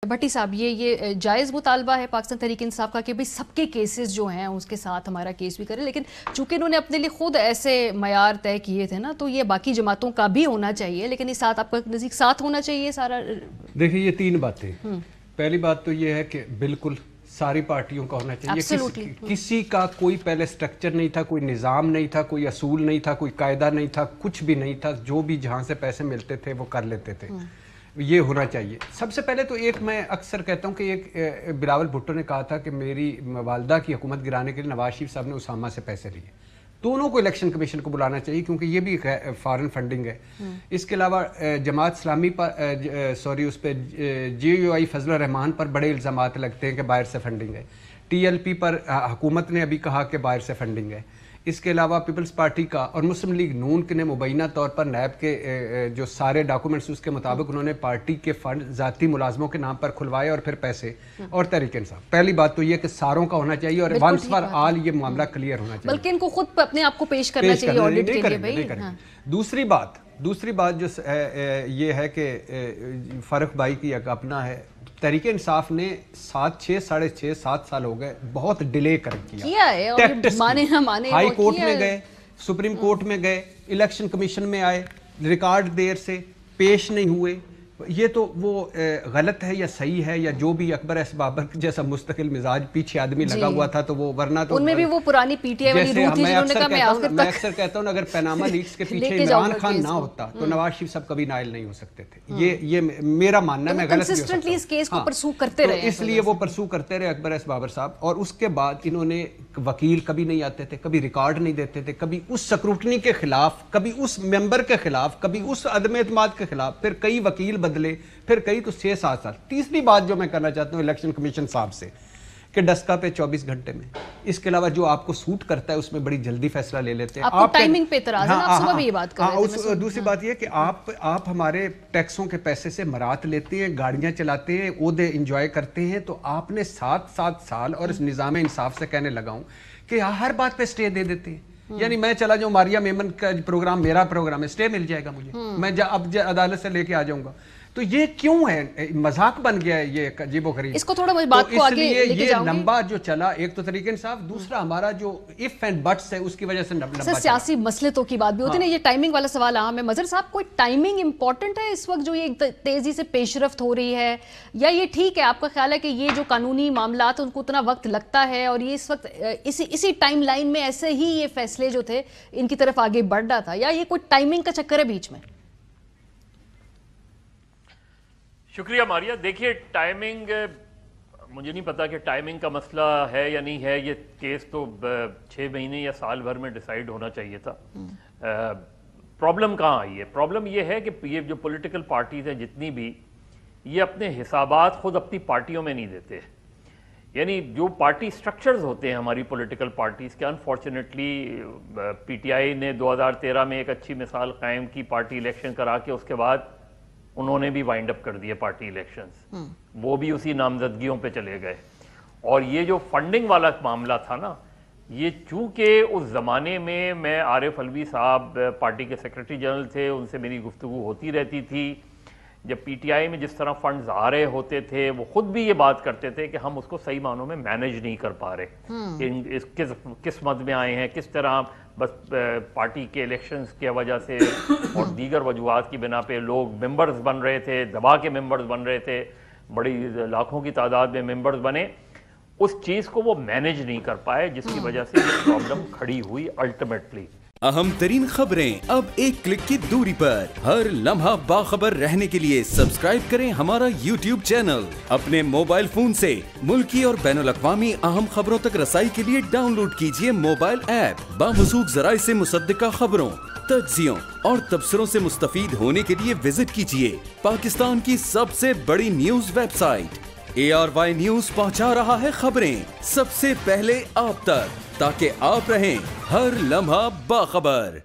भट्टी साहब, ये जायज़ मुतालबा है पाकिस्तान तहरीक इंसाफ का कि भाई सबके केसेस जो हैं उसके साथ हमारा केस भी करें, लेकिन चूंकि इन्होंने अपने लिए खुद ऐसे मयार तय किए थे ना, तो ये बाकी जमातों का भी होना चाहिए, लेकिन इस साथ आपका नज़दीक साथ होना चाहिए सारा। देखिए, ये तीन बातें। पहली बात तो ये है कि बिल्कुल सारी पार्टियों का होना चाहिए। किसी का कोई पहले स्ट्रक्चर नहीं था, कोई निज़ाम नहीं था, कोई असूल नहीं था, कोई कायदा नहीं था, कुछ भी नहीं था। जो भी जहाँ से पैसे मिलते थे वो कर लेते थे। ये होना चाहिए। सबसे पहले तो एक मैं अक्सर कहता हूँ कि एक बिलावल भुट्टो ने कहा था कि मेरी वालदा की हुकूमत गिराने के लिए नवाज शरीफ साहब ने उसामा से पैसे लिए। दोनों को इलेक्शन कमीशन को बुलाना चाहिए क्योंकि ये भी फॉरेन फंडिंग है। इसके अलावा जमात इस्लामी पर उस पर GUI फजल रहमान पर बड़े इल्ज़ामात लगते हैं कि बाहर से फंडिंग है। TLP पर हुकूमत ने अभी कहा कि बाहर से फंडिंग है। इसके अलावा पीपल्स पार्टी का और मुस्लिम लीग नून के ने मुबैना तौर पर नैब के जो सारे डॉक्यूमेंट्स उसके मुताबिक उन्होंने पार्टी के फंड ज़ाती मुलाजमों के नाम पर खुलवाए और फिर पैसे और तहरीक इंसाफ। पहली बात तो ये कि सारों का होना चाहिए और वंस फॉर ऑल ये मामला क्लियर होना चाहिए, बल्कि इनको खुद अपने आप को पेश करना चाहिए ऑडिट के लिए भाई। हाँ। दूसरी बात जो ये है कि फ़ारूक भाई की एक अपना है, तहरीक इंसाफ ने 7 साल हो गए, बहुत डिले किया है। माने ना माने, हाई कोर्ट में गए, सुप्रीम कोर्ट में गए, इलेक्शन कमीशन में आए, रिकॉर्ड देर से पेश नहीं हुए। ये तो वो गलत है या सही है या जो भी। अकबर एस बाबर जैसा मुस्तकिल मिजाज पीछे आदमी लगा हुआ था, तो वो वरना तो उनमें भी वो पुरानी PTI वाली रूह थी जिन्होंने कहा मैं अक्सर कहता हूँ अगर पनामा लीक्स के पीछे इमरान खान ना होता तो नवाज शरीफ साहब कभी नाइल नहीं हो सकते थे। ये मेरा मानना है, मैं गलत भी हो सकता हूं। इस केस को परसू करते रहे, इसलिए वो परसू करते रहे अकबर एस बाबर साहब। और उसके बाद इन्होंने वकील कभी नहीं आते थे, कभी रिकॉर्ड नहीं देते थे, कभी उस स्क्रूटनी के खिलाफ, कभी उस मेंबर के खिलाफ, कभी उस अदम एतमाद के खिलाफ, फिर कई वकील बदले, फिर कई तो 6-7 साल। तीसरी बात जो मैं करना चाहता हूँ इलेक्शन कमीशन साहब से कि डस्का पे 24 घंटे में, इसके अलावा जो आपको सूट करता है उसमें बड़ी जल्दी फैसला ले लेते हैं। आप टाइमिंग पे इतराज है ना, आप सुबह भी ये बात कर रहे थे। दूसरी बात ये कि आप हमारे टैक्सों के पैसे से मरात लेते हैं, गाड़ियां चलाते हैं, ओहदे इंजॉय करते हैं, तो आपने 7 साल और इस निज़ाम इंसाफ से कहने लगा हूं कि हर बात पे स्टे दे देते हैं। यानी मैं चला जाऊं, मारिया मेमन का प्रोग्राम मेरा प्रोग्राम है, स्टे मिल जाएगा मुझे, मैं अब अदालत से लेके आ जाऊंगा। तो ये क्यों है? मजाक बन गया है ये अजीबोगरीब। इसको थोड़ा बात को आगे लेके ये लंबा जो चला, एक तो तरीके इंसाफ, दूसरा हमारा जो इफ एंड बट्स है उसकी वजह से लंबा चला। सियासी मसलतों की बात भी होती है ना, ये टाइमिंग वाला सवाल आम है। मजहर साहब, कोई टाइमिंग इंपॉर्टेंट है इस वक्त जो ये तेजी से पेशरफ्त हो रही है, या ये ठीक है? आपका ख्याल है कि ये जो कानूनी मामला उनको उतना वक्त लगता है और ये इस वक्त इसी टाइम लाइन में ऐसे ही ये फैसले जो थे इनकी तरफ आगे बढ़ रहा था, या ये कोई टाइमिंग का चक्कर है बीच में? शुक्रिया मारिया। देखिए, टाइमिंग, मुझे नहीं पता कि टाइमिंग का मसला है या नहीं है। ये केस तो 6 महीने या साल भर में डिसाइड होना चाहिए था। प्रॉब्लम कहाँ आई है? प्रॉब्लम ये है कि ये जो पॉलिटिकल पार्टीज हैं जितनी भी, ये अपने हिसाबात खुद अपनी पार्टियों में नहीं देते। यानी जो पार्टी स्ट्रक्चर्स होते हैं हमारी पॉलिटिकल पार्टीज के, अनफॉर्चुनेटली PTI ने 2013 में एक अच्छी मिसाल कायम की, पार्टी इलेक्शन करा के उसके बाद उन्होंने भी वाइंड अप कर दिए पार्टी इलेक्शंस। वो भी उसी नामजदगियों पे चले गए। और ये जो फंडिंग वाला मामला था ना, ये चूंकि उस ज़माने में मैं आरिफ अलवी साहब पार्टी के सेक्रेटरी जनरल थे, उनसे मेरी गुफ्तगू होती रहती थी। जब PTI में जिस तरह फंड्स आ रहे होते थे, वो खुद भी ये बात करते थे कि हम उसको सही मानों में मैनेज नहीं कर पा रहे। किस मद में आए हैं, किस तरह बस पार्टी के इलेक्शंस की वजह से और दीगर वजूहात की बिना पे लोग मेंबर्स बन रहे थे, दबा के मेंबर्स बन रहे थे, बड़ी लाखों की तादाद में मेंबर्स बने। उस चीज़ को वो मैनेज नहीं कर पाए, जिसकी वजह से ये प्रॉब्लम खड़ी हुई अल्टीमेटली। अहम तरीन खबरें अब एक क्लिक की दूरी पर। हर लम्हा बाखबर रहने के लिए सब्सक्राइब करें हमारा YouTube चैनल। अपने मोबाइल फोन से मुल्की और बैनुल अक़वामी अहम खबरों तक रसाई के लिए डाउनलोड कीजिए मोबाइल ऐप। बामसूख ज़राए से मुसद्दिका खबरों, तज्ज़ियों और तबसरों से मुस्तफीद होने के लिए विजिट कीजिए पाकिस्तान की सबसे बड़ी न्यूज वेबसाइट। ARY न्यूज पहुंचा रहा है खबरें सबसे पहले आप तक, ताकि आप रहें हर लम्हा बाखबर।